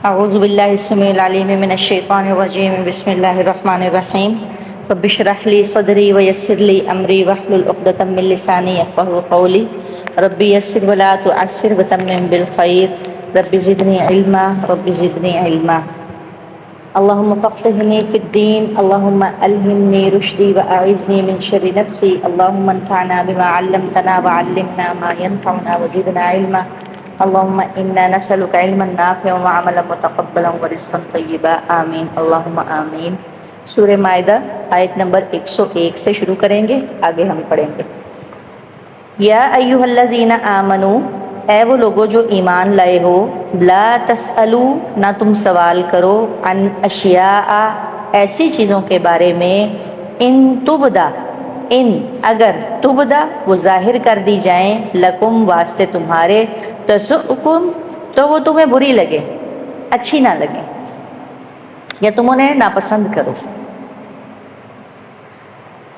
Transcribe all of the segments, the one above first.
اعوذ باللہ السمیع العلیم من الشیطان الرجیم بسم اللہ الرحمن الرحیم رب اشرح لی صدری ویسر لی امری واحلل عقدۃ من لسانی یفقهوا قولی رب یسر ولا تعسر وتمم بالخیر رب زدنی علما رب زدنی علما اللہم فقہنی فی الدین اللہم الہمنی رشدی واعذنی من شر نفسی اللہم انفعنا بما علمتنا وعلمنا ما ينفعنا وزدنا علما اللہم انا نسألک علما نافعا وعملا متقبلا ورزقا طیبا آمین اللہم آمین۔ سورہ مائدہ آیت نمبر 101 سے شروع کریں گے، آگے ہم پڑھیں گے۔ یا ایھا الذین آمنوا، اے وہ لوگو جو ایمان لائے ہو، لا تسألوا، نہ تم سوال کرو، عن اشیاء، ایسی چیزوں کے بارے میں، ان تبدا، ان اگر تبدا وہ ظاہر کر دی جائیں، لکم واسطے تمہارے، تسؤکم تو وہ تمہیں بری لگے، اچھی نہ لگے، یا تم انہیں ناپسند کرو۔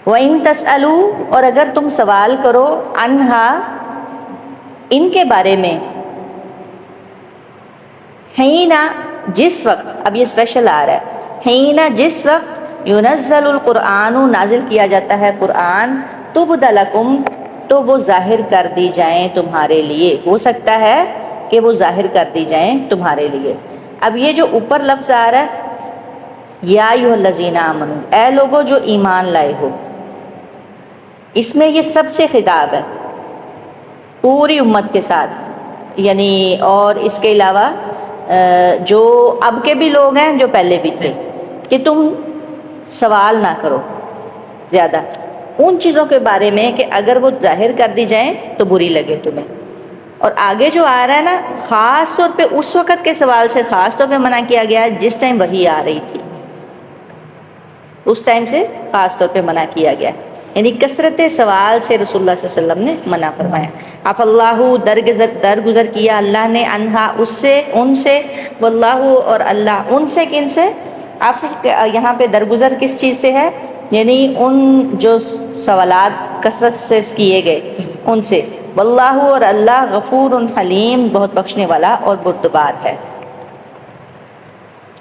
وَإِن تَسْأَلُوا، اور اگر تم سوال کرو، عنہا، ان کے بارے میں، حینا، جس وقت، اب یہ اسپیشل آ رہا ہے، حینا جس وقت، ينزل القرآن، نازل کیا جاتا ہے قرآن، تبد لکم، تو وہ ظاہر کر دی جائیں تمہارے لیے، ہو سکتا ہے کہ وہ ظاہر کر دی جائیں تمہارے لیے۔ اب یہ جو اوپر لفظ آ رہا ہے، یا ایھا الذین آمنوا، اے لوگو جو ایمان لائے ہو، اس میں یہ سب سے خطاب ہے، پوری امت کے ساتھ، یعنی اور اس کے علاوہ جو اب کے بھی لوگ ہیں، جو پہلے بھی تھے، کہ تم سوال نہ کرو زیادہ ان چیزوں کے بارے میں کہ اگر وہ ظاہر کر دی جائیں تو بری لگے تمہیں۔ اور آگے جو آ رہا ہے نا، خاص طور پہ اس وقت کے سوال سے خاص طور پہ منع کیا گیا ہے جس ٹائم وحی آ رہی تھی، اس ٹائم سے خاص طور پہ منع کیا گیا ہے، یعنی کثرت سوال سے رسول اللہ صلی اللہ علیہ وسلم نے منع فرمایا۔ عفا اللہ، درگزر کیا اللہ نے، عنہا، اس سے، ان سے، واللہ، اور اللہ، ان سے، کن سے؟ عفو یہاں پہ درگزر کس چیز سے ہے؟ یعنی ان جو سوالات کثرت سے کیے گئے ان سے، واللہ، اور اللہ، غفور حلیم، بہت بخشنے والا اور بردبار ہے۔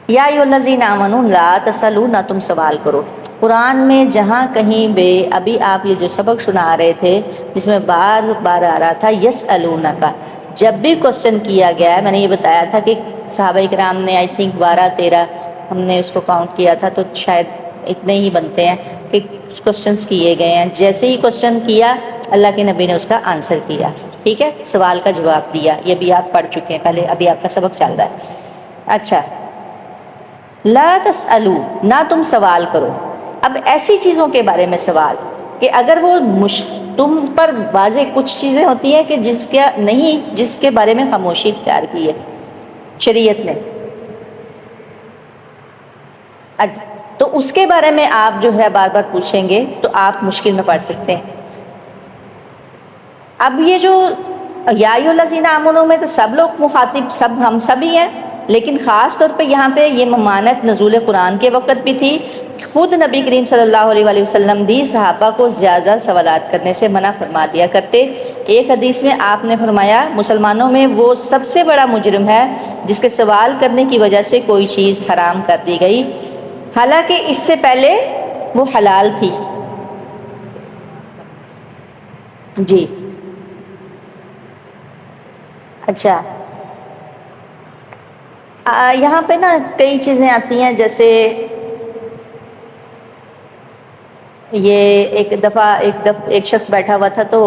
یا ایھا الذین آمنوا لا تسألوا، نہ تم سوال کرو۔ قرآن میں جہاں کہیں بھی، ابھی آپ یہ جو سبق سنا رہے تھے جس میں بار بار آ رہا تھا یسألونک، جب بھی کوسچن کیا گیا ہے، میں نے یہ بتایا تھا کہ صحابہ کرام نے آئی تھنک 12-13 ہم نے اس کو کاؤنٹ کیا تھا، تو شاید اتنے ہی بنتے ہیں کہ کوسچنز کیے گئے ہیں۔ جیسے ہی کوسچن کیا اللہ کے نبی نے اس کا آنسر کیا، ٹھیک ہے، سوال کا جواب دیا، یہ بھی آپ پڑھ چکے ہیں پہلے، ابھی آپ کا سبق چل رہا ہے۔ اچھا، لا تسألوا، نہ تم سوال کرو۔ اب ایسی چیزوں کے بارے میں سوال کہ اگر وہ تم پر واضح کچھ چیزیں ہوتی ہیں کہ جس کے بارے میں خاموشی اختیار کی ہے شریعت نے، تو اس کے بارے میں آپ جو ہے بار بار پوچھیں گے تو آپ مشکل میں پڑ سکتے ہیں۔ اب یہ جو یا ایھا الذین آمنوا میں تو سب لوگ مخاطب، سب ہم سبھی ہیں، لیکن خاص طور پہ یہاں پہ یہ ممانعت نزول قرآن کے وقت بھی تھی، خود نبی کریم صلی اللہ علیہ وآلہ وسلم بھی صحابہ کو زیادہ سوالات کرنے سے منع فرما دیا کرتے۔ ایک حدیث میں آپ نے فرمایا مسلمانوں میں وہ سب سے بڑا مجرم ہے جس کے سوال کرنے کی وجہ سے کوئی چیز حرام کر دی گئی، حالانکہ اس سے پہلے وہ حلال تھی۔ جی اچھا، یہاں پہ نا کئی چیزیں آتی ہیں، جیسے یہ ایک دفعہ ایک شخص بیٹھا ہوا تھا، تو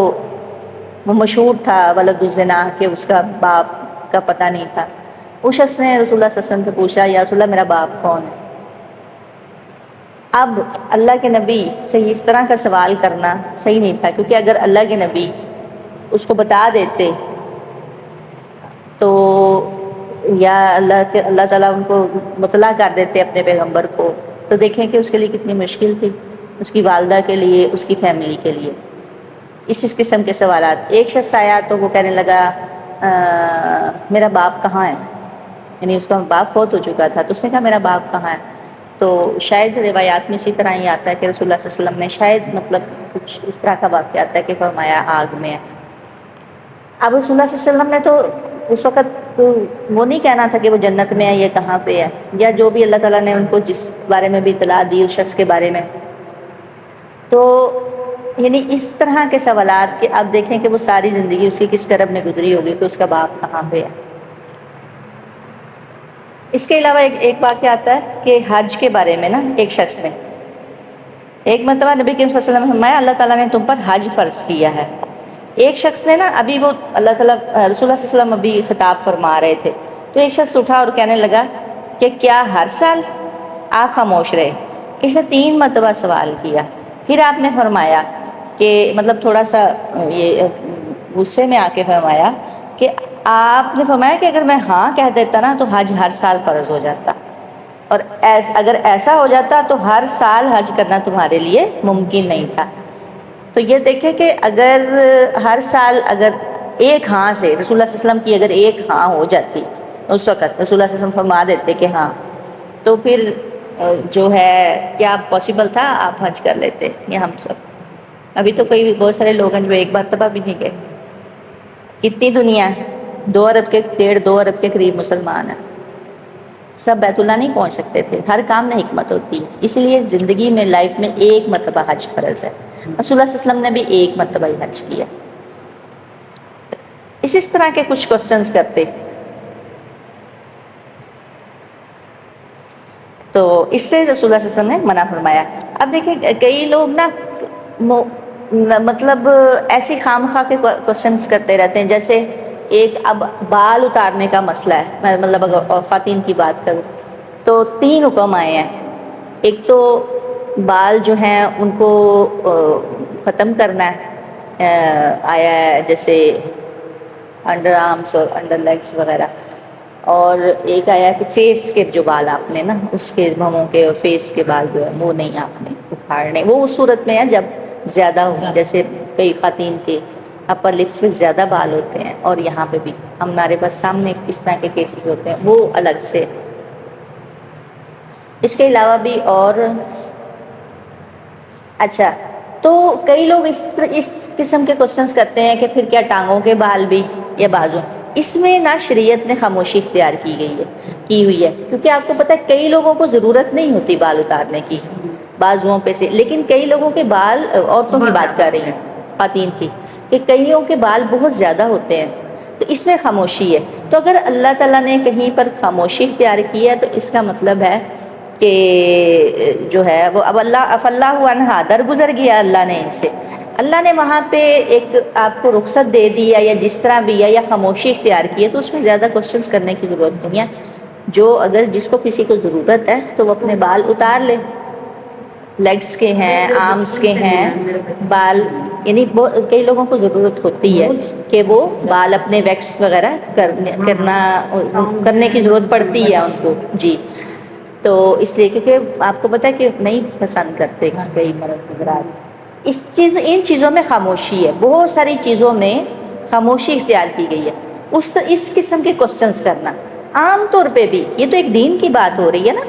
وہ مشہور تھا ولد الزنا، کہ اس کا باپ کا پتہ نہیں تھا۔ اس شخص نے رسول اللہ صلی اللہ علیہ وسلم سے پوچھا، یا رسول اللہ میرا باپ کون ہے؟ اب اللہ کے نبی سے اس طرح کا سوال کرنا صحیح نہیں تھا، کیونکہ اگر اللہ کے نبی اس کو بتا دیتے تو یا اللہ تعالیٰ ان کو مطلع کر دیتے اپنے پیغمبر کو، تو دیکھیں کہ اس کے لیے کتنی مشکل تھی، اس کی والدہ کے لیے، اس کی فیملی کے لیے۔ اس قسم کے سوالات۔ ایک شخص آیا تو وہ کہنے لگا میرا باپ کہاں ہے، یعنی اس کا باپ فوت ہو چکا تھا، تو اس نے کہا میرا باپ کہاں ہے؟ تو شاید روایات میں اسی طرح ہی آتا ہے کہ رسول اللہ صلی اللہ علیہ وسلم نے شاید مطلب کچھ اس طرح کا واقعہ آتا ہے کہ فرمایا آگ میں ہے۔ اب رسول اللہ صلی اللہ علیہ وسلم نے تو اس وقت تو وہ نہیں کہنا تھا کہ وہ جنت میں ہے یہ کہاں پہ ہے، یا جو بھی اللہ تعالیٰ نے ان کو جس بارے میں بھی اطلاع دی اس شخص کے بارے میں. تو یعنی اس طرح کے سوالات کہ آپ دیکھیں کہ وہ ساری زندگی اسی کس کرب میں گزری ہوگی کہ اس کا باپ کہاں پہ ہے. اس کے علاوہ ایک واقعہ آتا ہے کہ حج کے بارے میں نا ایک شخص نے ایک مرتبہ نبی کریم صلی اللہ علیہ وسلم نے فرمایا اللہ تعالیٰ نے تم پر حج فرض کیا ہے. ایک شخص نے نا ابھی وہ اللہ تعالیٰ رسول اللہ صلی اللہ علیہ وسلم ابھی خطاب فرما رہے تھے، تو ایک شخص اٹھا اور کہنے لگا کہ کیا ہر سال؟ آپ خاموش رہے. اس نے 3 مرتبہ سوال کیا. پھر آپ نے فرمایا کہ مطلب تھوڑا سا یہ غصے میں آ کے فرمایا کہ آپ نے فرمایا کہ اگر میں ہاں کہہ دیتا نا تو حج ہر سال فرض ہو جاتا، اور اگر ایسا ہو جاتا تو ہر سال حج کرنا تمہارے لیے ممکن نہیں تھا. تو یہ دیکھیں کہ اگر ہر سال اگر ایک ہاں سے رسول اللہ صلی اللہ علیہ وسلم کی اگر ایک ہاں ہو جاتی اس وقت رسول اللہ صلی اللہ علیہ وسلم فرما دیتے کہ ہاں، تو پھر جو ہے کیا پاسبل تھا آپ حج کر لیتے. یا ہم سب ابھی تو کوئی بہت سارے لوگ ہیں جو ایک مرتبہ بھی نہیں گئے. کتنی دنیا 2 ارب کے 1.5-2 ارب کے قریب مسلمان ہیں، سب بیت اللہ نہیں پہنچ سکتے تھے. ہر کام میں حکمت ہوتی ہے، اس لیے زندگی میں لائف میں ایک مرتبہ حج فرض ہے. رسول اللہ صلی اللہ علیہ وسلم نے بھی ایک مرتبہ ہی حج کیا. اس طرح کے کچھ کوسچنز کرتے تو اس سے رسول اللہ صلی اللہ علیہ وسلم نے منع فرمایا. اب دیکھیں کئی لوگ نا مطلب ایسی خام خواہ کے کوسچنز کرتے رہتے ہیں. جیسے ایک اب بال اتارنے کا مسئلہ ہے، میں مطلب اگر خواتین کی بات کروں تو 3 حکم آئے ہیں. ایک تو بال جو ہیں ان کو ختم کرنا ہے، آیا ہے جیسے انڈر آرمس اور انڈر لیگس وغیرہ، اور ایک آیا کہ فیس کے جو بال آپ نے نا اس کے بھووں کے اور فیس کے بال جو ہے وہ نہیں آپ نے اکھاڑنے. وہ اس صورت میں ہے جب زیادہ ہو، جیسے کئی خواتین کے اپر لپس میں زیادہ بال ہوتے ہیں اور یہاں پہ بھی ہمارے پاس سامنے اس طرح کے کیسز ہوتے ہیں، وہ الگ سے. اس کے علاوہ بھی اور اچھا تو کئی لوگ اس قسم کے کوسچنز کرتے ہیں کہ پھر کیا ٹانگوں کے بال بھی یا بازو؟ اس میں نا شریعت نے خاموشی اختیار کی ہوئی ہے، کیونکہ آپ کو پتہ ہے کئی لوگوں کو ضرورت نہیں ہوتی بال اتارنے کی بازوؤں پہ سے، لیکن کئی لوگوں کے بال، عورتوں کی بات کر رہی ہیں خواتین کی، کہ کئیوں کے بال بہت زیادہ ہوتے ہیں، تو اس میں خاموشی ہے. تو اگر اللہ تعالیٰ نے کہیں پر خاموشی اختیار کی ہے تو اس کا مطلب ہے کہ جو ہے وہ اب اللہ عنہا درگزر گیا اللہ نے ان سے، اللہ نے وہاں پہ ایک آپ کو رخصت دے دی ہے یا جس طرح بھی ہے یا خاموشی اختیار کی ہے، تو اس میں زیادہ کوسچنز کرنے کی ضرورت نہیں ہے. جو اگر جس کو کسی کو ضرورت ہے تو وہ اپنے بال اتار لے، لیگس کے ہیں، آرمس کے ہیں بال، یعنی کئی لوگوں کو ضرورت ہوتی ہے کہ وہ بال اپنے ویکس وغیرہ کرنے کی ضرورت پڑتی ہے ان کو. جی تو اس لیے کیونکہ آپ کو پتہ ہے کہ نہیں پسند کرتے کئی مرد حضرات ان چیزوں میں خاموشی ہے. بہت ساری چیزوں میں خاموشی اختیار کی گئی ہے. اس قسم کے کوسچنز کرنا عام طور پہ بھی، یہ تو ایک دین کی بات ہو رہی ہے نا،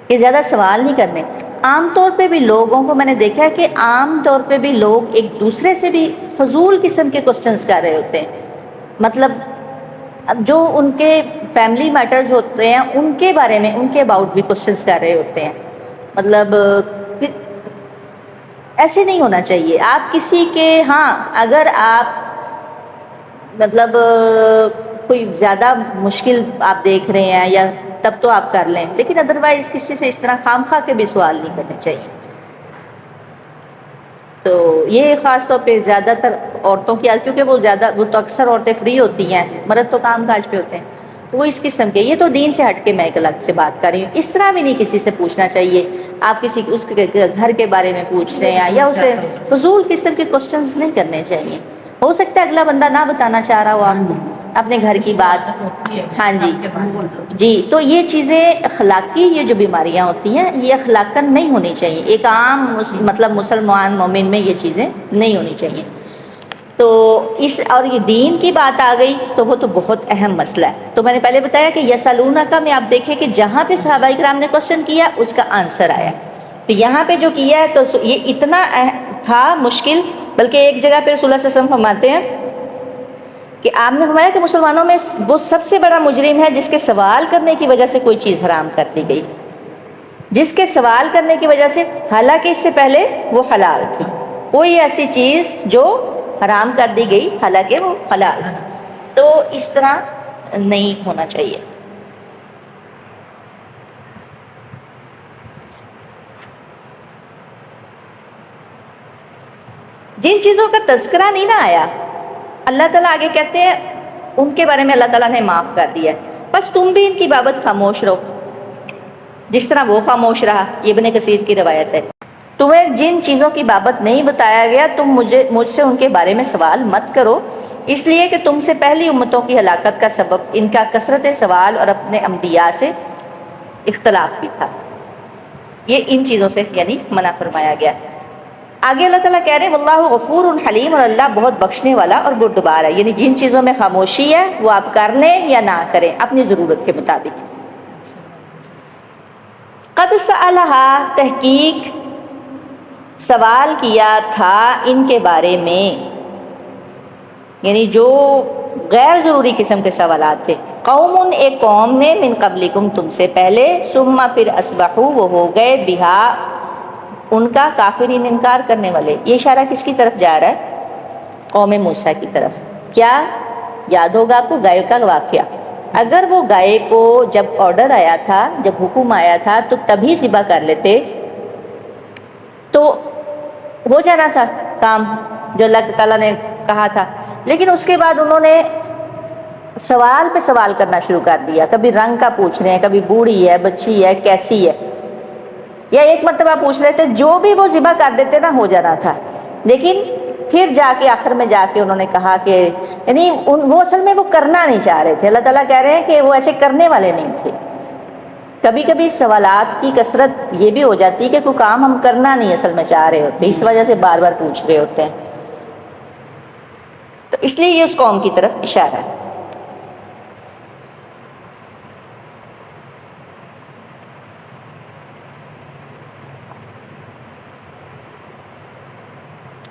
کہ زیادہ سوال نہیں کرنے. عام طور پہ بھی لوگوں کو میں نے دیکھا ہے کہ عام طور پہ بھی لوگ ایک دوسرے سے بھی فضول قسم کے کوسچنز کر رہے ہوتے ہیں. مطلب اب جو ان کے فیملی میٹرز ہوتے ہیں ان کے بارے میں، ان کے اباؤٹ بھی کوسچنز کر رہے ہوتے ہیں. مطلب ایسے نہیں ہونا چاہیے. آپ کسی کے ہاں اگر آپ مطلب کوئی زیادہ مشکل آپ دیکھ رہے ہیں یا تب تو آپ کر لیں، لیکن ادروائز کسی سے اس طرح خام خواہ کے بھی سوال نہیں کرنے چاہیے. تو یہ خاص طور پہ زیادہ تر عورتوں کی، کیونکہ وہ تو اکثر عورتیں فری ہوتی ہیں، مرد تو کام کاج پہ ہوتے ہیں، وہ اس قسم کے. یہ تو دین سے ہٹ کے میں ایک الگ سے بات کر رہی ہوں. اس طرح بھی نہیں کسی سے پوچھنا چاہیے. آپ کسی اس کے گھر کے بارے میں پوچھ رہے ہیں یا اسے فضول قسم کے کوسچنز نہیں کرنے چاہیے. ہو سکتا ہے اگلا بندہ نہ بتانا چاہ رہا ہو آپ کو اپنے گھر کی بات. ہاں جی تو یہ چیزیں اخلاقی، یہ جو بیماریاں ہوتی ہیں یہ اخلاقاً نہیں ہونی چاہیے. ایک عام مطلب مسلمان مومن میں یہ چیزیں نہیں ہونی چاہیے. تو اور یہ دین کی بات آ گئی تو وہ تو بہت اہم مسئلہ ہے. تو میں نے پہلے بتایا کہ یسالونکا میں آپ دیکھیں کہ جہاں پہ صحابہ کرام نے کوسچن کیا اس کا آنسر آیا. تو یہاں پہ جو کیا ہے تو یہ اتنا تھا مشکل، بلکہ ایک جگہ پہ رسول اللہ صلی اللہ علیہ وسلم فرماتے ہیں کہ آپ نے فرمایا کہ مسلمانوں میں وہ سب سے بڑا مجرم ہے جس کے سوال کرنے کی وجہ سے کوئی چیز حرام کر دی گئی، جس کے سوال کرنے کی وجہ سے، حالانکہ اس سے پہلے وہ حلال تھی، کوئی ایسی چیز جو حرام کر دی گئی حالانکہ وہ حلال تھی۔ تو اس طرح نہیں ہونا چاہیے۔ جن چیزوں کا تذکرہ نہیں نہ آیا، اللہ تعالیٰ آگے کہتے ہیں ان کے بارے میں اللہ تعالیٰ نے معاف کر دیا ہے، بس تم بھی ان کی بابت خاموش رہو جس طرح وہ خاموش رہا۔ یہ ابن کثیر کی روایت ہے۔ تمہیں جن چیزوں کی بابت نہیں بتایا گیا تم مجھ سے ان کے بارے میں سوال مت کرو، اس لیے کہ تم سے پہلی امتوں کی ہلاکت کا سبب ان کا کثرت سوال اور اپنے انبیاء سے اختلاف بھی تھا۔ یہ ان چیزوں سے یعنی منع فرمایا گیا۔ آگے اللہ تعالیٰ کہہ رہے ہیں واللہ غفور حلیم، اور اللہ بہت بخشنے والا اور بردبار ہے، یعنی جن چیزوں میں خاموشی ہے وہ آپ کر لیں یا نہ کریں اپنی ضرورت کے مطابق۔ قد سألہا، تحقیق سوال کیا تھا ان کے بارے میں، یعنی جو غیر ضروری قسم کے سوالات تھے، قوم، ایک قوم نے، من قبلکم، تم سے پہلے، ثم پھر اصبحوا، وہ ہو گئے، بہا، ان کا، کافرین، انکار کرنے والے۔ یہ اشارہ کس کی طرف جا رہا ہے؟ قوم موسیٰ کی طرف۔ کیا یاد ہوگا آپ کو گائے کا واقعہ؟ اگر وہ گائے کو جب آرڈر آیا تھا، جب حکم آیا تھا تو تبھی ذبح کر لیتے تو ہو جانا تھا کام جو اللہ تعالیٰ نے کہا تھا، لیکن اس کے بعد انہوں نے سوال پہ سوال کرنا شروع کر دیا، کبھی رنگ کا پوچھ رہے ہیں، کبھی بوڑھی ہے، بچی ہے، کیسی ہے، یا ایک مرتبہ پوچھ رہے تھے، جو بھی وہ ذبح کر دیتے نا ہو جانا تھا، لیکن پھر جا کے آخر میں جا کے انہوں نے کہا کہ یعنی وہ اصل میں وہ کرنا نہیں چاہ رہے تھے۔ اللہ تعالیٰ کہہ رہے ہیں کہ وہ ایسے کرنے والے نہیں تھے۔ کبھی کبھی سوالات کی کثرت یہ بھی ہو جاتی ہے کہ کوئی کام ہم کرنا نہیں اصل میں چاہ رہے ہوتے، اس وجہ سے بار بار پوچھ رہے ہوتے ہیں، تو اس لیے یہ اس قوم کی طرف اشارہ ہے۔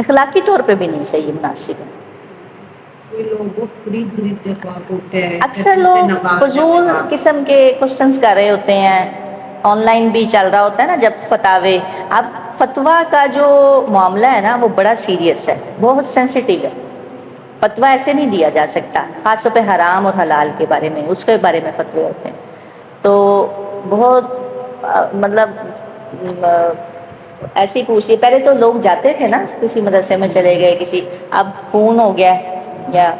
اخلاقی طور پہ بھی نہیں صحیح مناسب ہے۔ اکثر لوگ فضول قسم کے کوشچنس کر رہے ہوتے ہیں، آن لائن بھی چل رہا ہوتا ہے نا جب فتاوے۔ اب فتویٰ کا جو معاملہ ہے نا وہ بڑا سیریس ہے، بہت سینسیٹیو ہے، فتویٰ ایسے نہیں دیا جا سکتا، خاص طور پہ حرام اور حلال کے بارے میں، اس کے بارے میں فتوے ہوتے ہیں، تو بہت مطلب ایسے ہی پوچھ لیے۔ پہلے تو لوگ جاتے تھے نا کسی مدرسے میں چلے گئے کسی، اب فون ہو گیا یا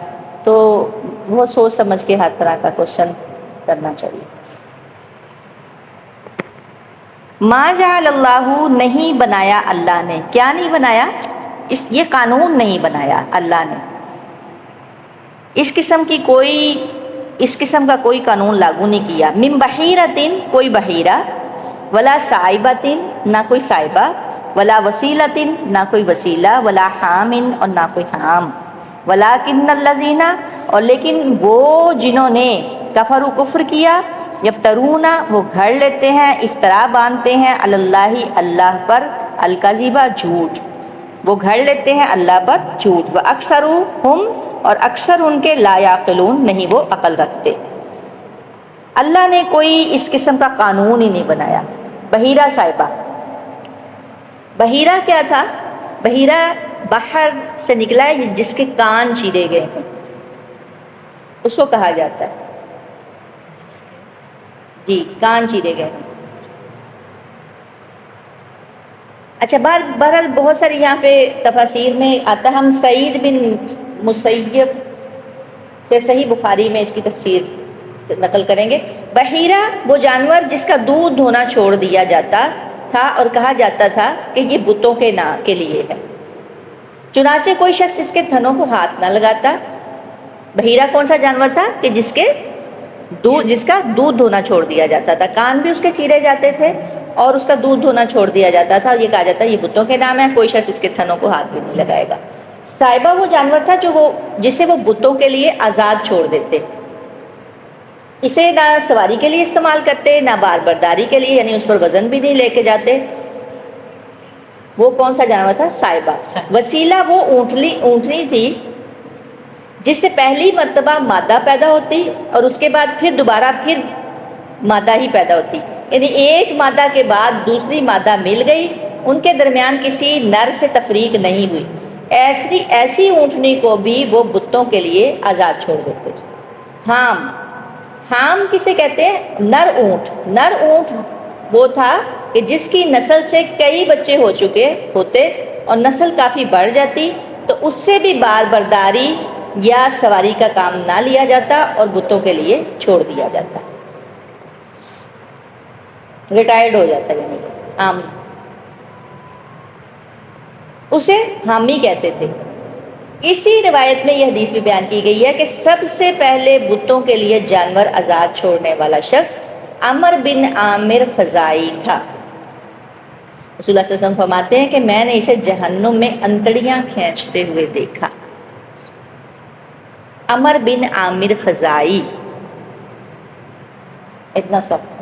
تو بہت سوچ سمجھ کے ہر طرح کا کوشچن کرنا چاہیے۔ ما جعل اللہ، نہیں بنایا اللہ نے، کیا نہیں بنایا؟ یہ قانون نہیں بنایا اللہ نے، اس قسم کا کوئی قانون لاگو نہیں کیا۔ من بحیرتن، کوئی بحیرہ، ولا صائبتن، نہ کوئی صائبہ، ولا وسیلتن، نہ کوئی وسیلہ، ولا حامن، اور نہ کوئی حام، ولیکن الذین، اور لیکن وہ جنہوں نے، کفروا، کفر کیا، یفترون، وہ گھڑ لیتے ہیں، افطرا باندھتے ہیں، علی اللہ، اللہ پر، الکذبہ، جھوٹ، وہ گھڑ لیتے ہیں اللہ پر جھوٹ، واکثرهم، اور اکثر ان کے، لا یعقلون، نہیں وہ عقل رکھتے۔ اللہ نے کوئی اس قسم کا قانون ہی نہیں بنایا۔ بحیرہ صاحبہ، بحیرہ کیا تھا؟ بحیرہ بحر سے نکلا ہے جس کے کان چیرے گئے ہیں، اس کو کہا جاتا ہے، جی کان چیرے گئے ہیں۔ اچھا بہرحال بہت ساری یہاں پہ تفاسیر میں آتا ہے، ہم سعید بن مسیب سے صحیح بخاری میں اس کی تفسیر نقل کریں گے۔ بحیرہ وہ جانور جس کا دودھ دھونا چھوڑ دیا جاتا تھا اور کہا جاتا تھا کہ یہ بتوں کے لیے ہے، چنانچہ کوئی شخص اس کے تھنوں کو ہاتھ نہ لگاتا۔ بحیرہ کون سا جانور تھا کہ جس کا دودھ دھونا چھوڑ دیا جاتا تھا، کان بھی اس کے چیرے جاتے تھے اور اس کا دودھ دھونا چھوڑ دیا جاتا تھا، اور یہ کہا جاتا ہے یہ بتوں کے نام ہے، کوئی شخص اس کے تھنوں کو ہاتھ بھی نہیں لگائے گا۔ صائبہ وہ جانور تھا جسے وہ بتوں کے لیے آزاد چھوڑ دیتے، اسے نہ سواری کے لیے استعمال کرتے، نہ بار برداری کے لیے، یعنی اس پر وزن بھی نہیں لے کے جاتے۔ وہ کون سا جانور تھا؟ صائبہ۔ وسیلہ وہ اونٹنی تھی جس سے پہلی مرتبہ مادہ پیدا ہوتی اور اس کے بعد پھر دوبارہ پھر مادہ ہی پیدا ہوتی، یعنی ایک مادہ کے بعد دوسری مادہ مل گئی، ان کے درمیان کسی نر سے تفریق نہیں ہوئی، ایسی اونٹنی کو بھی وہ بتوں کے لیے آزاد چھوڑ دیتے۔ حام کسے کہتے ہیں؟ نر اونٹ۔ نر اونٹ وہ تھا کہ جس کی نسل سے کئی بچے ہو چکے ہوتے اور نسل کافی بڑھ جاتی تو اس سے بھی بار برداری یا سواری کا کام نہ لیا جاتا اور بتوں کے لیے چھوڑ دیا جاتا، ریٹائرڈ ہو جاتا، یعنی عام، اسے حامی کہتے تھے۔ اسی روایت میں یہ حدیث بھی بیان کی گئی ہے کہ سب سے پہلے بتوں کے لیے جانور آزاد چھوڑنے والا شخص عمر بن عامر خزائی تھا۔ رسول اللہ صلی اللہ علیہ وسلم فرماتے ہیں کہ میں نے اسے جہنم میں انتڑیاں کھینچتے ہوئے دیکھا۔ عمر بن عامر خزائی، اتنا سب۔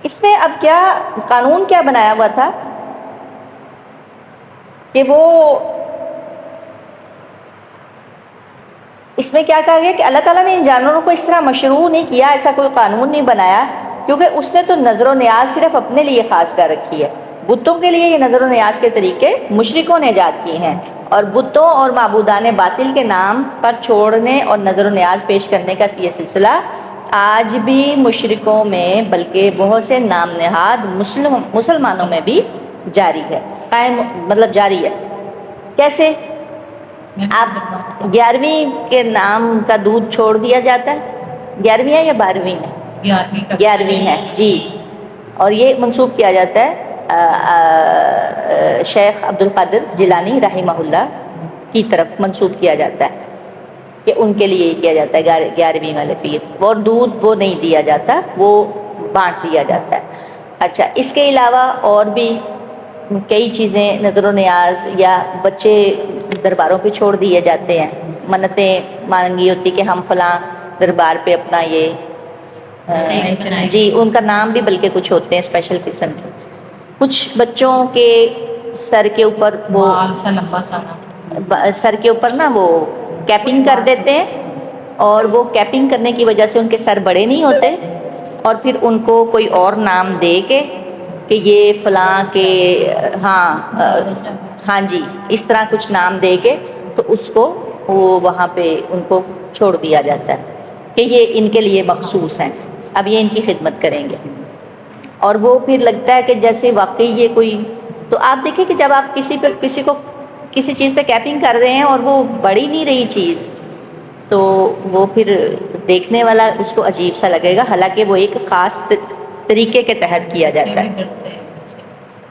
اس میں اب کیا قانون کیا بنایا ہوا تھا کہ وہ اس میں کیا کہا گیا کہ اللہ تعالیٰ نے ان جانوروں کو اس طرح مشروع نہیں کیا، ایسا کوئی قانون نہیں بنایا، کیونکہ اس نے تو نظر و نیاز صرف اپنے لیے خاص کر رکھی ہے۔ بتوں کے لیے یہ نظر و نیاز کے طریقے مشرکوں نے ایجاد کیے ہیں، اور بتوں اور معبودان باطل کے نام پر چھوڑنے اور نظر و نیاز پیش کرنے کا یہ سلسلہ آج بھی مشرکوں میں بلکہ بہت سے نام نہاد مسلمانوں میں بھی جاری ہے، قائم مطلب جاری ہے۔ کیسے؟ آپ 11ویں کے نام کا دودھ چھوڑ دیا جاتا ہے، 11ویں ہے یا 12ویں ہے؟ 11ویں ہے جی، اور یہ منسوب کیا جاتا ہے شیخ عبد القادر جیلانی رحمہ اللہ کی طرف منسوب کیا جاتا ہے کہ ان کے لیے یہ کیا جاتا ہے 11ویں والے پیر، اور دودھ وہ نہیں دیا جاتا، وہ بانٹ دیا جاتا ہے۔ اچھا، اس کے علاوہ اور بھی کئی چیزیں نظر و نیاز یا بچے درباروں پہ چھوڑ دیے جاتے ہیں، منتیں مانگی ہوتی کہ ہم فلاں دربار پہ اپنا یہ جی، ان کا نام بھی بلکہ کچھ ہوتے ہیں اسپیشل قسم کے، کچھ بچوں کے سر کے اوپر وہ سر کے اوپر نا وہ کیپنگ کر دیتے ہیں، اور وہ کیپنگ کرنے کی وجہ سے ان کے سر بڑے نہیں ہوتے، اور پھر ان کو کوئی اور نام دے کے کہ یہ فلاں کے ہاں جی، اس طرح کچھ نام دے کے تو اس کو وہ وہاں پہ ان کو چھوڑ دیا جاتا ہے کہ یہ ان کے لیے مخصوص ہیں، اب یہ ان کی خدمت کریں گے، اور وہ پھر لگتا ہے کہ جیسے واقعی یہ کوئی، تو آپ دیکھیں کہ جب آپ کسی چیز پہ کیپنگ کر رہے ہیں اور وہ بڑی نہیں رہی چیز، تو وہ پھر دیکھنے والا اس کو عجیب سا لگے گا، حالانکہ وہ ایک خاص طریقے کے تحت کیا جاتا ہے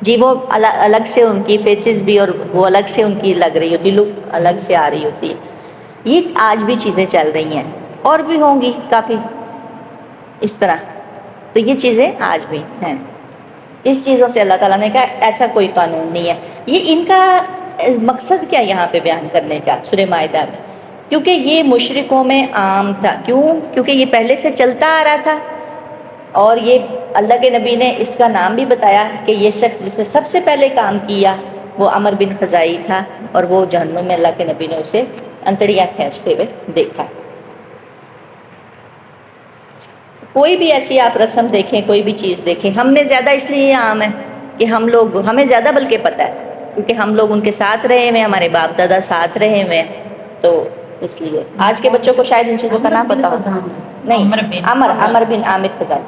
جی، وہ الگ سے ان کی فیسز بھی اور وہ الگ سے ان کی لگ رہی ہوتی، لک الگ سے آ رہی ہوتی ہے۔ یہ آج بھی چیزیں چل رہی ہیں اور بھی ہوں گی کافی اس طرح، تو یہ چیزیں آج بھی ہیں۔ اس چیزوں سے اللہ تعالیٰ نے کہا ایسا کوئی قانون نہیں ہے۔ یہ ان کا مقصد کیا یہاں پہ بیان کرنے کا سورہ مائدہ میں؟ کیونکہ یہ مشرکوں میں عام تھا، کیونکہ یہ پہلے سے چلتا آ رہا تھا، اور یہ اللہ کے نبی نے اس کا نام بھی بتایا کہ یہ شخص جس نے سب سے پہلے کام کیا وہ عمر بن خزائی تھا، اور وہ جہنم میں اللہ کے نبی نے اسے انتڑیاں کھینچتے ہوئے دیکھا۔ کوئی بھی ایسی آپ رسم دیکھیں، کوئی بھی چیز دیکھیں، ہم نے زیادہ اس لیے عام ہے کہ ہمیں زیادہ بلکہ پتہ ہے، کیونکہ ہم لوگ ان کے ساتھ رہے ہوئے ہیں، ہمارے باپ دادا ساتھ رہے ہوئے ہیں، تو اس لیے آج کے بچوں کو شاید ان چیزوں کا نام پتہ ہو نہیں۔ عمر بن عامر خزائی۔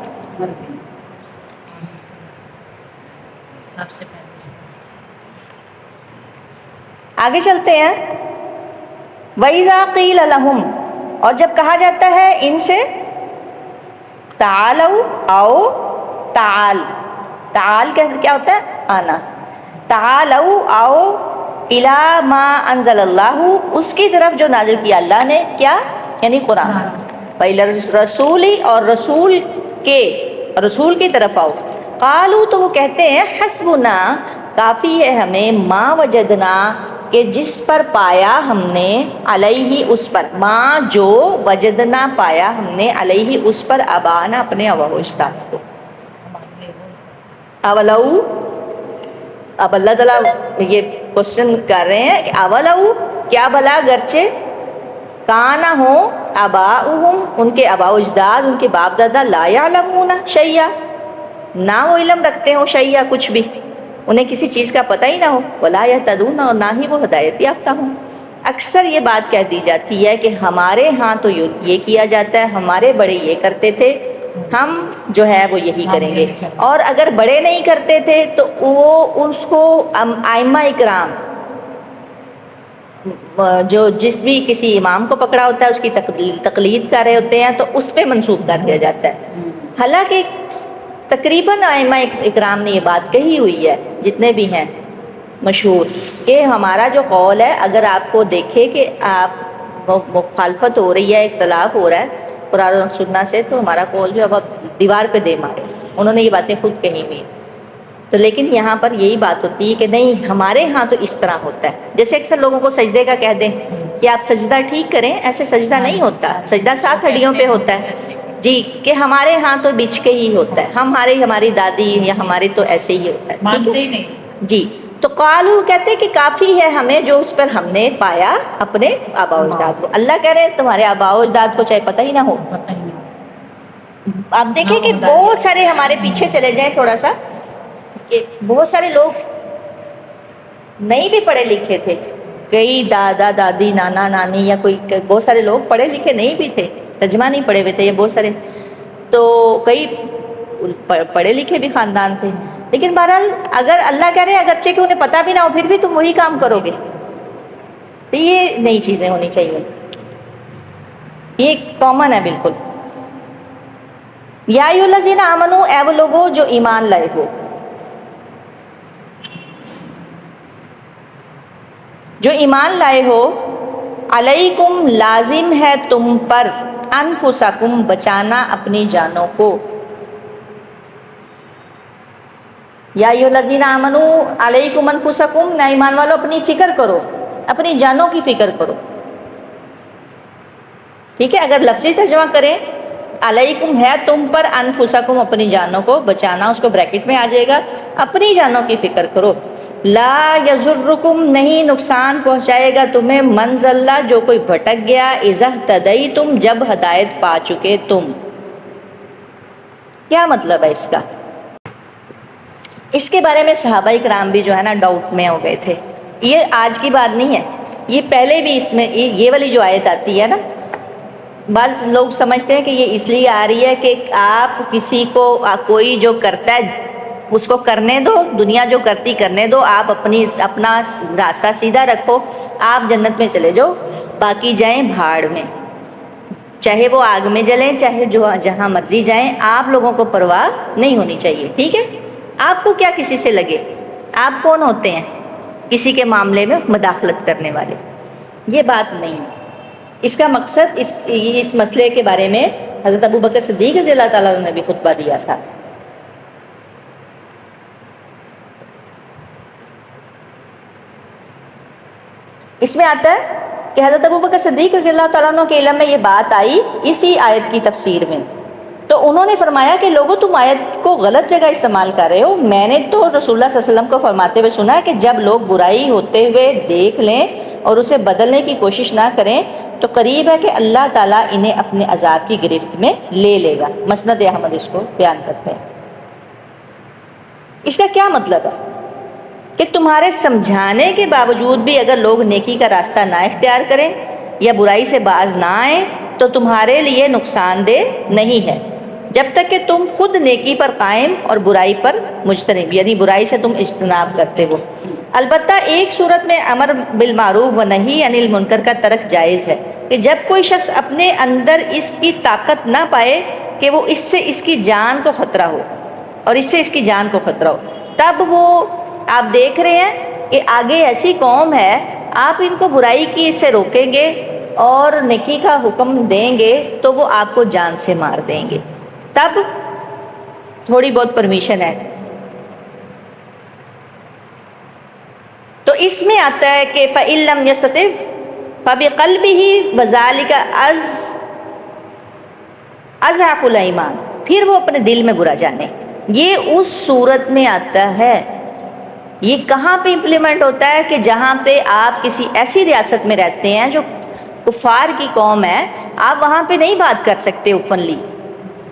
آگے چلتے ہیں۔ وَإِذَا قِيلَ لَهُمْ، اور جب کہا جاتا ہے ان سے تعالوا، آؤ، تعال کیا ہوتا ہے؟ آنا۔ تعالوا، آؤ، اِلَى مَا أَنزَلَ اللَّهُ، اس کی طرف جو نازل کیا اللہ نے، کیا یعنی قرآن، وَإِلَى الرَّسُولِ، اور رسول کی طرف آؤ۔ قالوا، تو وہ کہتے ہیں حسبنا، کافی ہے ہمیں، ما وجدنا، کہ جس پر پایا ہم نے علیہ اس پر، ماں جو وجدنا پایا ہم نے علیہ اس پر ابانا اپنے آبا و اجداد کو. اولو، اب اللہ تعالیٰ یہ کوشچن کر رہے ہیں کہ اولو کیا بھلا گرچہ کانا ہو آباؤہم ان کے آبا و اجداد ان کے باپ دادا لا یعلمون شیئا نہ وہ علم رکھتے ہوں شیئا کچھ بھی، انہیں کسی چیز کا پتہ ہی نہ ہو، ولا یہتدون اور نہ ہی وہ ہدایت یافتہ ہوں. اکثر یہ بات کہہ دی جاتی ہے کہ ہمارے ہاں تو یہ کیا جاتا ہے، ہمارے بڑے یہ کرتے تھے، ہم جو ہے وہ یہی کریں گے. اور اگر بڑے نہیں کرتے تھے تو وہ اس کو ائمہ اکرام جو جس بھی کسی امام کو پکڑا ہوتا ہے اس کی تقلید کر رہے ہوتے ہیں تو اس پہ منسوب کر دیا جاتا ہے. حالانکہ تقریباً ائمہ اکرام نے یہ بات کہی ہوئی ہے جتنے بھی ہیں مشہور، کہ ہمارا جو قول ہے اگر آپ کو دیکھے کہ آپ مخالفت ہو رہی ہے، اختلاف ہو رہا ہے قرآن اور سنت سے، تو ہمارا قول جو اب دیوار پہ دے مارے. انہوں نے یہ باتیں خود کہی ہوئی ہیں. تو لیکن یہاں پر یہی بات ہوتی ہے کہ نہیں ہمارے ہاں تو اس طرح ہوتا ہے. جیسے اکثر لوگوں کو سجدے کا کہہ دیں کہ آپ سجدہ ٹھیک کریں، ایسے سجدہ نہیں ہوتا، سجدہ 7 ہڈیوں پہ ہوتا ہے. جی کہ ہمارے ہاں تو بچھ کے ہی ہوتا ہے، ہماری دادی یا ہمارے تو ایسے ہی ہوتا ہے. مانتے ہی نہیں. جی تو قالو کہتے کہ کافی ہے ہمیں جو اس پر ہم نے پایا اپنے آبا و اجداد کو. اللہ کہہ رہے ہیں تمہارے آبا و اجداد کو چاہے پتہ ہی نہ ہو. پتہ ہی نہیں. آپ دیکھیں کہ بہت سارے ہمارے پیچھے چلے جائیں تھوڑا سا، کہ بہت سارے لوگ نہیں بھی پڑھے لکھے تھے، کئی دادا دادی نانا نانی یا کوئی بہت سارے لوگ پڑھے لکھے نہیں بھی تھے، ترجمہ نہیں پڑھے ہوئے تھے یہ بہت سارے، تو کئی پڑھے لکھے بھی خاندان تھے. لیکن بہرحال اگر اللہ کہہ رہے ہیں اگرچہ کہ انہیں پتہ بھی نہ ہو پھر بھی تم وہی کام کرو گے، تو یہ نئی چیزیں ہونی چاہیے. یہ کامن ہے بالکل. یا ایھا الذین آمنو اے وہ لوگو جو ایمان لائے ہو، جو ایمان لائے ہو، علیکم لازم ہے تم پر، انفسکم بچانا اپنی جانوں کو. یا ایھا الذین آمنو علیکم انفسکم، نہ ایمان والو اپنی فکر کرو، اپنی جانوں کی فکر کرو. ٹھیک ہے، اگر لفظی ترجمہ کریں علیکم ہے تم پر، انفسکم اپنی جانوں کو بچانا، اس کو بریکٹ میں آ جائے گا، اپنی جانوں کی فکر کرو. لا یضرکم نہیں نقصان پہنچائے گا تمہیں، من ضل جو کوئی بھٹک گیا، اذا اہتدیتم جب ہدایت پا چکے تم. کیا مطلب ہے اس کا؟ اس کے بارے میں صحابہ کرام بھی جو ہے نا ڈاؤٹ میں ہو گئے تھے. یہ آج کی بات نہیں ہے، یہ پہلے بھی اس میں یہ والی جو آیت آتی ہے نا، بعض لوگ سمجھتے ہیں کہ یہ اس لیے آ رہی ہے کہ آپ کسی کو کوئی جو کرتا ہے اس کو کرنے دو، دنیا جو کرتی کرنے دو، آپ اپنا راستہ سیدھا رکھو، آپ جنت میں چلے جاؤ، باقی جائیں بھاڑ میں، چاہے وہ آگ میں جلیں، چاہے جہاں مرضی جائیں، آپ لوگوں کو پرواہ نہیں ہونی چاہیے. ٹھیک ہے، آپ کو کیا کسی سے لگے، آپ کون ہوتے ہیں کسی کے معاملے میں مداخلت کرنے والے؟ یہ بات نہیں ہے. اس کا مقصد اس مسئلے کے بارے میں حضرت ابو بکر صدیق رضی اللہ تعالیٰ عنہ نے بھی خطبہ دیا تھا. اس میں آتا ہے کہ حضرت ابو بکر صدیق رضی اللہ تعالیٰ عنہ کے علم میں یہ بات آئی اسی آیت کی تفسیر میں، تو انہوں نے فرمایا کہ لوگوں تم آیت کو غلط جگہ استعمال کر رہے ہو. میں نے تو رسول اللہ صلی اللہ علیہ وسلم کو فرماتے ہوئے سنا ہے کہ جب لوگ برائی ہوتے ہوئے دیکھ لیں اور اسے بدلنے کی کوشش نہ کریں تو قریب ہے کہ اللہ تعالیٰ انہیں اپنے عذاب کی گرفت میں لے لے گا. مسند احمد اس کو بیان کرتے ہیں. اس کا کیا مطلب ہے کہ تمہارے سمجھانے کے باوجود بھی اگر لوگ نیکی کا راستہ نہ اختیار کریں یا برائی سے باز نہ آئیں تو تمہارے لیے نقصان دہ نہیں ہے، جب تک کہ تم خود نیکی پر قائم اور برائی پر مجتنب، یعنی برائی سے تم اجتناب کرتے ہو. البتہ ایک صورت میں امر بالمعروف و نہی عن المنکر کا ترک جائز ہے، کہ جب کوئی شخص اپنے اندر اس کی طاقت نہ پائے کہ وہ اس سے اس کی جان کو خطرہ ہو، اور اس سے اس کی جان کو خطرہ ہو، تب وہ آپ دیکھ رہے ہیں کہ آگے ایسی قوم ہے، آپ ان کو برائی کی سے روکیں گے اور نیکی کا حکم دیں گے تو وہ آپ کو جان سے مار دیں گے، تب تھوڑی بہت پرمیشن ہے. تو اس میں آتا ہے کہ فَإِن لَمْ يَسْتَطِعْ فَبِقَلْبِهِ وَذَلِكَ اضعف الایمان، پھر وہ اپنے دل میں برا جانے. یہ اس صورت میں آتا ہے. یہ کہاں پہ امپلیمنٹ ہوتا ہے کہ جہاں پہ آپ کسی ایسی ریاست میں رہتے ہیں جو کفار کی قوم ہے، آپ وہاں پہ نہیں بات کر سکتے اوپنلی.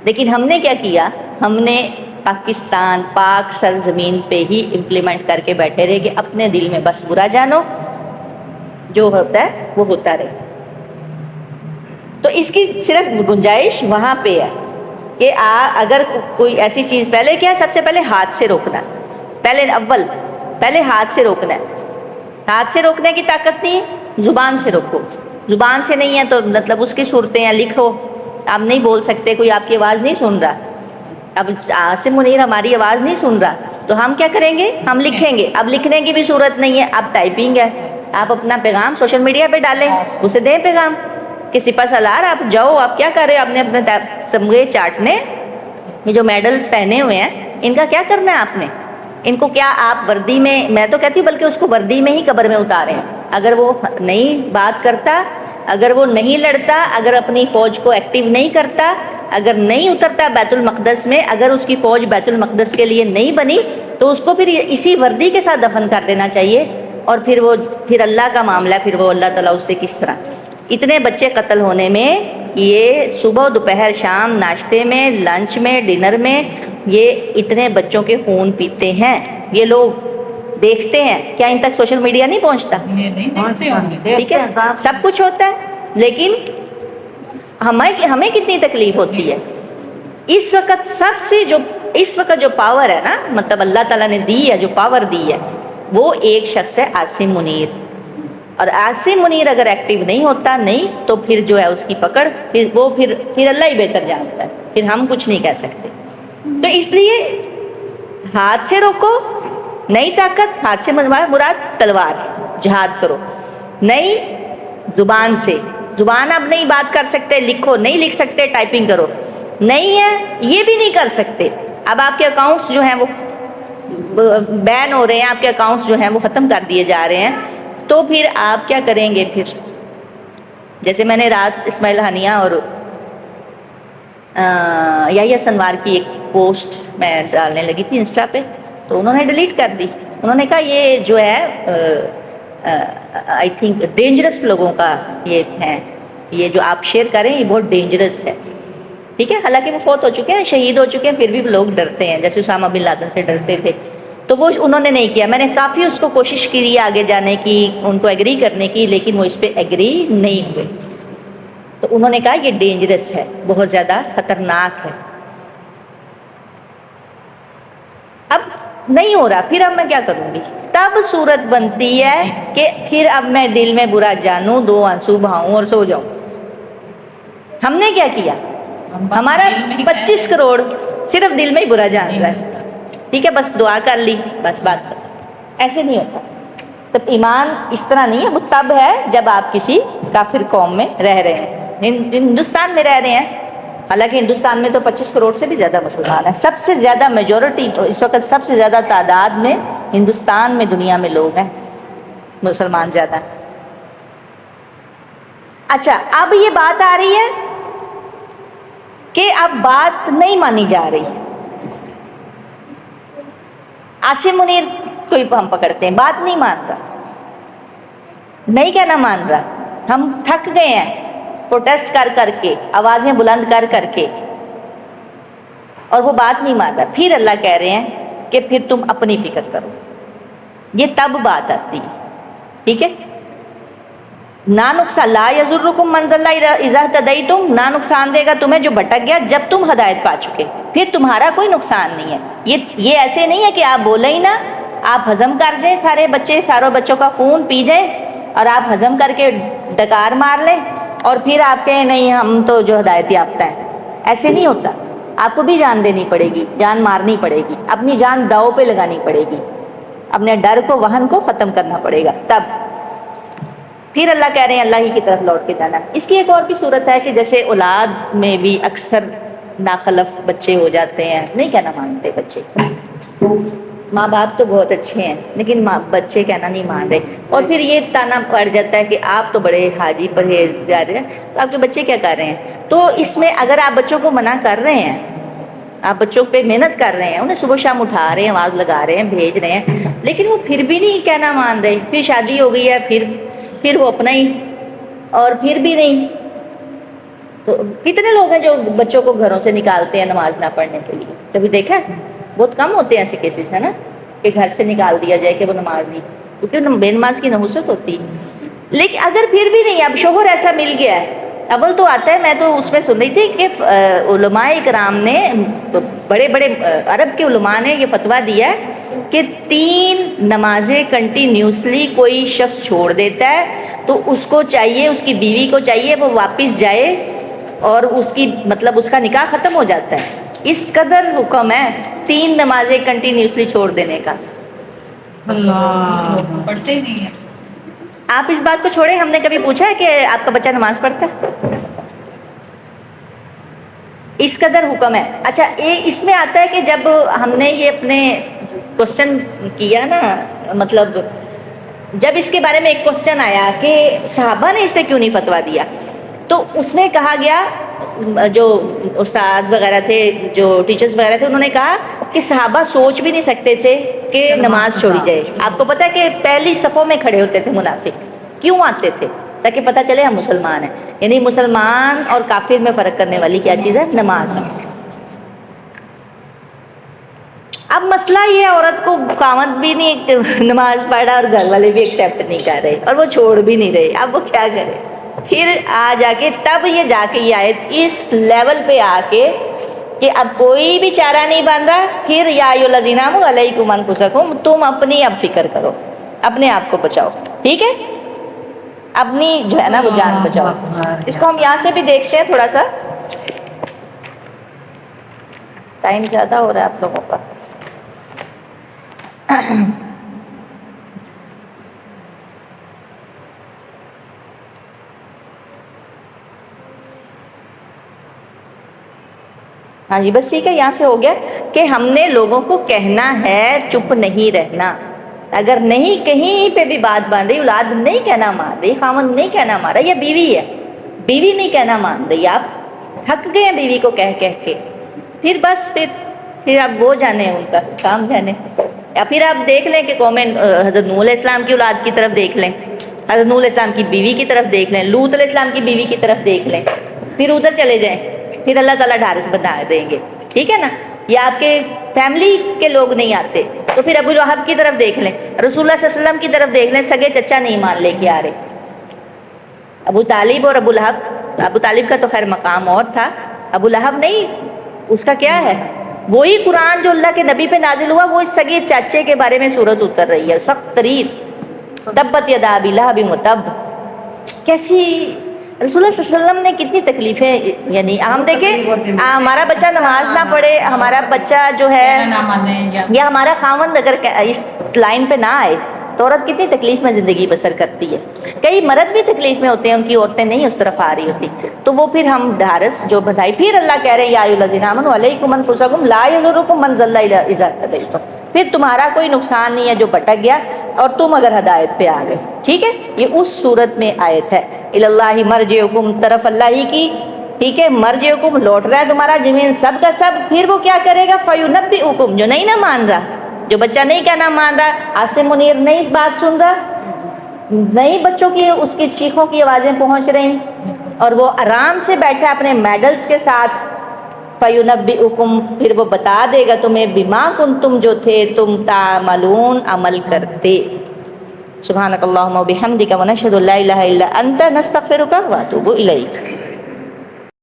لیکن ہم نے کیا کیا، ہم نے پاکستان پاک سرزمین پہ ہی امپلیمنٹ کر کے بیٹھے رہے کہ اپنے دل میں بس برا جانو، جو ہوتا ہے وہ ہوتا رہے. تو اس کی صرف گنجائش وہاں پہ ہے کہ اگر کوئی ایسی چیز، پہلے کیا ہے، سب سے پہلے ہاتھ سے روکنا. پہلے ہاتھ سے روکنا ہے. ہاتھ سے روکنے کی طاقت نہیں ہے، زبان سے روکو. زبان سے نہیں ہے تو مطلب اس کی صورتیں ہیں، لکھو. آپ نہیں بول سکتے، کوئی آپ کی آواز نہیں سن رہا. اب عاصم منیر ہماری آواز نہیں سن رہا تو ہم کیا کریں گے، ہم لکھیں گے. اب لکھنے کی بھی صورت نہیں ہے، اب ٹائپنگ ہے. آپ اپنا پیغام سوشل میڈیا پہ ڈالیں، اسے دیں پیغام کہ سپہ سالار آپ جاؤ، آپ کیا کر رہے ہو، آپ نے اپنے تمغے چاٹنے، یہ جو میڈل پہنے ہوئے ہیں ان کا کیا کرنا ہے آپ نے. ان کو کیا آپ وردی میں تو کہتی ہوں بلکہ اس کو وردی میں ہی قبر میں اتاریں. اگر وہ نہیں بات کرتا، اگر وہ نہیں لڑتا، اگر اپنی فوج کو ایکٹیو نہیں کرتا، اگر نہیں اترتا بیت المقدس میں، اگر اس کی فوج بیت المقدس کے لیے نہیں بنی تو اس کو پھر اسی وردی کے ساتھ دفن کر دینا چاہیے. اور پھر اللہ کا معاملہ ہے، پھر وہ اللہ تعالیٰ اس سے کس طرح. اتنے بچے قتل ہونے میں، یہ صبح دوپہر شام ناشتے میں، لنچ میں، ڈنر میں، یہ اتنے بچوں کے خون پیتے ہیں. یہ لوگ دیکھتے ہیں، کیا ان تک سوشل میڈیا نہیں پہنچتا؟ ٹھیک ہے، سب کچھ ہوتا ہے، لیکن ہمیں کتنی تکلیف ہوتی ہے. اس وقت جو پاور ہے نا، مطلب اللہ تعالیٰ نے دی ہے، جو پاور دی ہے، وہ ایک شخص ہے عاصم منیر. اور عاصم منیر اگر ایکٹیو نہیں ہوتا، نہیں تو پھر جو ہے اس کی پکڑ، پھر اللہ ہی بہتر جانتا ہے، پھر ہم کچھ نہیں کہہ سکتے. تو اس لیے ہاتھ سے روکو، نئی طاقت. ہاتھ سے مراد تلوار، جہاد کرو. نئی زبان سے، زبان اب نہیں بات کر سکتے، لکھو نہیں لکھ سکتے، ٹائپنگ کرو. نہیں ہے یہ بھی نہیں کر سکتے. اب آپ کے اکاؤنٹس جو ہیں وہ بین ہو رہے ہیں، آپ کے اکاؤنٹس جو ہیں وہ ختم کر دیے جا رہے ہیں. تو پھر آپ کیا کریں گے؟ پھر جیسے میں نے رات اسماعیل ہانیہ اور یحییٰ سنوار کی ایک پوسٹ میں ڈالنے لگی تھی انسٹا پہ، تو انہوں نے ڈیلیٹ کر دی. انہوں نے کہا یہ جو ہے آئی تھنک ڈینجرس لوگوں کا یہ ہے، یہ جو آپ شیئر کریں یہ بہت ڈینجرس ہے. ٹھیک ہے، حالانکہ وہ فوت ہو چکے ہیں، شہید ہو چکے ہیں، پھر بھی لوگ ڈرتے ہیں، جیسے اسامہ بن لادن سے ڈرتے تھے. تو وہ انہوں نے نہیں کیا. میں نے کافی اس کو کوشش کی آگے جانے کی، ان کو ایگری کرنے کی، لیکن وہ اس پہ ایگری نہیں ہوئے. تو انہوں نے کہا یہ ڈینجرس ہے، بہت زیادہ خطرناک ہے. اب نہیں ہو رہا، پھر اب میں کیا کروں گی؟ تب صورت بنتی ہے کہ پھر اب میں دل میں برا جانوں، 2 آنسو بہاؤں اور سو جاؤں. ہم نے کیا کیا؟ ہمارا 25 کروڑ صرف دل میں ہی برا جان رہا ہے. ٹھیک ہے، بس دعا کر لی، بس بات کر. ایسے نہیں ہوتا. تب ایمان اس طرح نہیں ہے. وہ تب ہے جب آپ کسی کافر قوم میں رہ رہے ہیں، ہندوستان میں رہ رہے ہیں. حالانکہ ہندوستان میں تو 25 کروڑ سے بھی زیادہ مسلمان ہیں. سب سے زیادہ میجورٹی اس وقت، سب سے زیادہ تعداد میں ہندوستان میں دنیا میں لوگ ہیں، مسلمان زیادہ. اچھا، اب یہ بات آ رہی ہے کہ اب بات نہیں مانی جا رہی. عاصم منیر کوئی ہم پکڑتے ہیں، بات نہیں مان رہا، نہیں کہنا مان رہا. ہم تھک گئے ہیں پروٹیسٹ کر کے، آوازیں بلند کر کے، اور وہ بات نہیں مان رہا. پھر اللہ کہہ رہے ہیں کہ پھر تم اپنی فکر کرو. یہ تب بات آتی ہے. ٹھیک ہے، نہ نقصان، لا یضرکم من ضل اذا اهتدیتم، نہ نقصان دے گا تمہیں جو بھٹک گیا جب تم ہدایت پا چکے. پھر تمہارا کوئی نقصان نہیں ہے. یہ ایسے نہیں ہے کہ آپ بولیں ہی نہ، آپ ہضم کر جائیں، ساروں بچوں کا خون پی جائیں اور آپ ہضم کر کے ڈکار مار لیں اور پھر آپ کہیں نہیں ہم تو جو ہدایت یافتہ ہیں. ایسے نہیں ہوتا. آپ کو بھی جان دینی پڑے گی، جان مارنی پڑے گی، اپنی جان داؤ پہ لگانی پڑے گی، اپنے ڈر کو، وہن کو ختم کرنا پڑے گا. تب پھر اللہ کہہ رہے ہیں اللہ ہی کی طرف لوٹ کے جانا. اس کی ایک اور بھی صورت ہے کہ جیسے اولاد میں بھی اکثر ناخلف بچے ہو جاتے ہیں، نہیں کہنا مانتے بچے. ماں باپ تو بہت اچھے ہیں لیکن بچے کہنا نہیں مان رہے، اور پھر یہ تانا پڑ جاتا ہے کہ آپ تو بڑے حاجی پرہیزگار ہیں تو آپ کے بچے کیا کر رہے ہیں. تو اس میں اگر آپ بچوں کو منع کر رہے ہیں، آپ بچوں پہ محنت کر رہے ہیں، انہیں صبح شام اٹھا رہے ہیں، آواز لگا رہے ہیں، بھیج رہے ہیں، لیکن وہ پھر بھی نہیں کہنا مان رہے، پھر شادی ہو گئی ہے، پھر وہ اپنا ہی، اور پھر بھی نہیں. تو کتنے لوگ ہیں جو بچوں کو گھروں سے نکالتے ہیں نماز نہ پڑھنے کے لیے؟ کبھی دیکھا ہے؟ بہت کم ہوتے ہیں ایسے کیسز، ہے نا، کہ گھر سے نکال دیا جائے کہ وہ نماز نہیں، کیونکہ بے نماز کی نحوست ہوتی. لیکن اگر پھر بھی نہیں، اب شوہر ایسا مل گیا ہے، اول تو آتا ہے، میں تو اس میں سن رہی تھی کہ علماء کرام نے، بڑے بڑے عرب کے علماء نے یہ فتویٰ دیا ہے کہ 3 نمازیں کنٹینیوسلی کوئی شخص چھوڑ دیتا ہے تو اس کو چاہیے، اس کی بیوی کو چاہیے وہ واپس جائے اور اس کی مطلب اس کا نکاح ختم ہو جاتا ہے. اس قدر حکم ہے 3 نمازیں کنٹینیوسلی چھوڑ دینے کا. اللہ پڑھتے ہی نہیں ہیں. آپ اس بات کو چھوڑیں، ہم نے کبھی پوچھا ہے کہ آپ کا بچہ نماز پڑھتا ہے؟ اس قدر حکم ہے. اچھا، اس میں آتا ہے کہ جب ہم نے یہ اپنے کوشچن کیا نا، مطلب جب اس کے بارے میں ایک کوشچن آیا کہ صحابہ نے اس پہ کیوں نہیں فتویٰ دیا، تو اس میں کہا گیا، جو استاد وغیرہ تھے، جو ٹیچرز وغیرہ تھے، انہوں نے کہا کہ صحابہ سوچ بھی نہیں سکتے تھے کہ نماز چھوڑی جائے. آپ کو پتہ ہے کہ پہلی صفوں میں کھڑے ہوتے تھے منافق، کیوں آتے تھے؟ تاکہ پتہ چلے ہم مسلمان ہیں. یعنی مسلمان اور کافر میں فرق کرنے والی کیا چیز ہے؟ نماز. اب مسئلہ یہ ہے، عورت کو خاوند بھی نہیں نماز پڑھ رہا اور گھر والے بھی ایکسیپٹ نہیں کر رہے اور وہ چھوڑ بھی نہیں رہے، اب وہ کیا کرے؟ پھر آ جا کے تب یہ جا کے یہ آیت اس لیول پہ آ کے کہ اب کوئی بھی چارہ نہیں بن رہا، پھر یا ایھا الذین آمنوا علیکم انفسکم، تم اپنی اب فکر کرو، اپنے آپ کو بچاؤ، ٹھیک ہے؟ اپنی جو ہے نا وہ جان بچاؤ. اس کو ہم یہاں سے بھی دیکھتے ہیں تھوڑا سا، ٹائم زیادہ ہو رہا ہے آپ لوگوں کا. ہاں جی، بس ٹھیک ہے، یہاں سے ہو گیا کہ ہم نے لوگوں کو کہنا ہے، چپ نہیں رہنا. اگر نہیں کہیں پہ بھی بات بن رہی، اولاد نہیں کہنا مان رہی، خاوند نہیں کہنا مان رہا، یا بیوی ہے، بیوی نہیں کہنا مان رہی، آپ تھک گئے ہیں بیوی کو کہہ کہہ کے، پھر بس پھر آپ وہ جانے ان کا کام جانے. یا پھر آپ دیکھ لیں کہ قوم حضرت نوح علیہ السلام کی اولاد کی طرف دیکھ لیں، حضرت نوح علیہ السلام کی بیوی کی طرف دیکھ لیں، لوط علیہ السلام کی بیوی کی طرف دیکھ لیں، پھر ادھر چلے جائیں، پھر اللہ تعالیٰ ڈھارس بتا دیں گے، ٹھیک ہے نا. یا آپ کے فیملی کے لوگ نہیں آتے تو پھر ابو لہب کی طرف دیکھ لیں، رسول اللہ صلی اللہ علیہ وسلم کی طرف دیکھ لیں، سگے چچا نہیں مان لے کے آ رہے. ابو طالب اور ابو لہب، ابو طالب کا تو خیر مقام اور تھا، ابو لہب نہیں، اس کا کیا ہے؟ وہی قرآن جو اللہ کے نبی پہ نازل ہوا، وہ اس سگے چاچے کے بارے میں صورت اتر رہی ہے، سخت ترین، تبت یدا ابی لہب وتب. کیسی رسول اللہ صلی اللہ علیہ وسلم نے کتنی تکلیفیں، یعنی ہم دیکھیں ہمارا بچہ نماز نہ پڑھے، ہمارا بچہ جو ہے یا ہمارا خاوند اگر اس لائن پہ نہ آئے تو عورت کتنی تکلیف میں زندگی بسر کرتی ہے. کئی مرد بھی تکلیف میں ہوتے ہیں، ان کی عورتیں نہیں اس طرف آ رہی ہوتی، تو وہ پھر ہم ڈھارس جو بندھائی. پھر اللہ کہہ رہے ہیں یا ایھا الذین آمنوا علیکم انفسکم لا یضرکم من ضل اذا اهتدیتم، پھر تمہارا کوئی نقصان نہیں ہے جو بھٹک گیا اور تم اگر ہدایت پہ آ گئے، ٹھیک ہے. یہ اس صورت میں آیت ہے، اللہ مرجعکم، طرف اللہ ہی کی، ٹھیک ہے، مرجعکم، لوٹ رہا ہے تمہارا زمین سب کا سب. پھر وہ کیا کرے گا؟ فینبئکم، جو نہیں نہ مان رہا، جو بچہ نہیں کہنا مان رہا، عاصم منیر نہیں بات سن رہا، نہیں بچوں کی اس کی چیخوں کی آوازیں پہنچ رہی، اور وہ آرام سے بیٹھا اپنے میڈلز کے ساتھ، فینبئکم، پھر وہ بتا دے گا تمہیں، بما کنتم، جو تھے تم تعملون، عمل کرتے. سبحانک اللہم و بحمدک ونشہد ان لا الہ الا انت نستغفرک و اتوب الیک.